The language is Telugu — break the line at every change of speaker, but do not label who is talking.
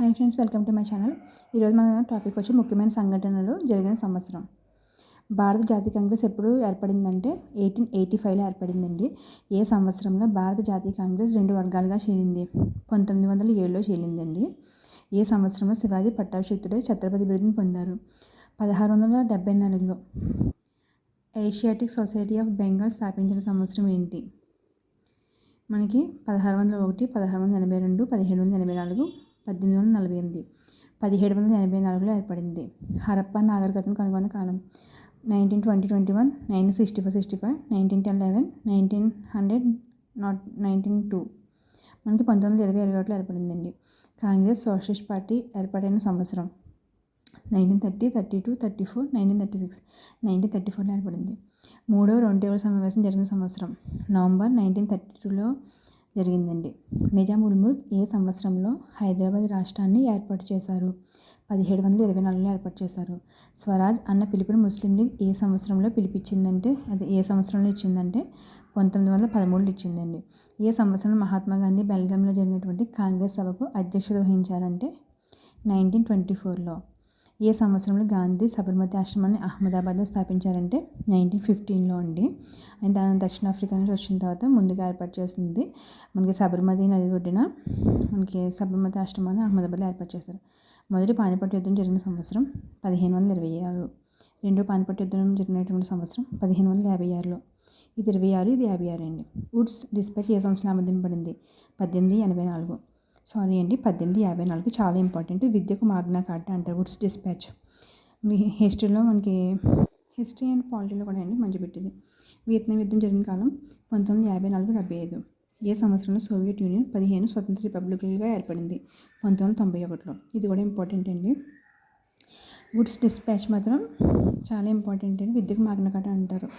Hi friends, welcome to my channel. ఈరోజు మన టాపిక్ వచ్చి ముఖ్యమైన సంఘటనలు జరిగిన సంవత్సరం. భారత జాతీయ కాంగ్రెస్ ఎప్పుడు ఏర్పడిందంటే 1885లో ఏర్పడిందండి. ఏ సంవత్సరంలో భారత జాతీయ కాంగ్రెస్ 2 వర్గాలుగా చీలింది? 1907లో చీలిందండి. ఏ సంవత్సరంలో శివాజీ పట్టాభిషిక్తుడై ఛత్రపతి బిరుదును పొందారు? 1674లో. ఏషియాటిక్ సొసైటీ ఆఫ్ బెంగాల్ స్థాపించిన సంవత్సరం ఏంటి? మనకి 1601, 1682, 1784, 1848. 1784లో ఏర్పడింది. హరప్పా నాగరికతను కనుగొన్న కాలం 1920-21, 1964-65, 1910-11, 1900 1902. మనకి 1920-21లో ఏర్పడిందండి. కాంగ్రెస్ సోషలిస్ట్ పార్టీ ఏర్పాటైన సంవత్సరం 1930, 32, 34, 1936. 1934లో ఏర్పడింది. మూడవ రౌండ్ టేబుల్ సమావేశం జరిగిన సంవత్సరం నవంబర్ 1932లో జరిగిందండి. నిజాం ఉల్ ముల్క్ ఏ సంవత్సరంలో హైదరాబాద్ రాష్ట్రాన్ని ఏర్పాటు చేశారు? 1724లో ఏర్పాటు చేశారు. స్వరాజ్ అన్న పిలుపుని ముస్లిం లీగ్ ఏ సంవత్సరంలో పిలిపించిందంటే ఏ సంవత్సరంలో ఇచ్చిందంటే 1913లో ఇచ్చిందండి. ఏ సంవత్సరంలో మహాత్మా గాంధీ బెల్గాంలో జరిగినటువంటి కాంగ్రెస్ సభకు అధ్యక్షత వహించారంటే 1924లో. ఏ సంవత్సరంలో గాంధీ సబర్మతి ఆశ్రమాన్ని అహ్మదాబాద్లో స్థాపించారంటే 1915లో అండి. ఆయన దక్షిణాఫ్రికా నుంచి వచ్చిన తర్వాత ముందుగా ఏర్పాటు చేసింది మనకి సబర్మతి నది ఒడ్డున మనకి సబర్మతి ఆశ్రమాన్ని అహ్మదాబాద్లో ఏర్పాటు చేశారు. మొదటి పానిపట్టు యుద్ధం జరిగిన సంవత్సరం 1526. రెండో పానిపట్టు యుద్ధం జరిగినటువంటి సంవత్సరం 1556లో. ఇది 26, ఇది 56 అండి. వుడ్స్ డిస్పాచ్ ఏ సంవత్సరంలో ఆమోదింపబడింది? 1884. 1854 చాలా ఇంపార్టెంట్. విద్యకు మాగ్నా కార్టా అంటారు వుడ్స్ డిస్పాచ్. మీ హిస్టరీలో మనకి హిస్టరీ అండ్ పాలిటీలో కూడా అండి మంచి పెట్టింది. వియత్నాం యుద్ధం జరిగిన కాలం 1954-75. ఏ సంవత్సరంలో సోవియట్ యూనియన్ 15 స్వతంత్ర రిపబ్లిక్లుగా ఏర్పడింది? 1991లో. ఇది కూడా ఇంపార్టెంట్ అండి. వుడ్స్ డిస్పాచ్ మాత్రం చాలా ఇంపార్టెంట్ అండి. విద్యకు మాగ్నా కార్టా అంటారు.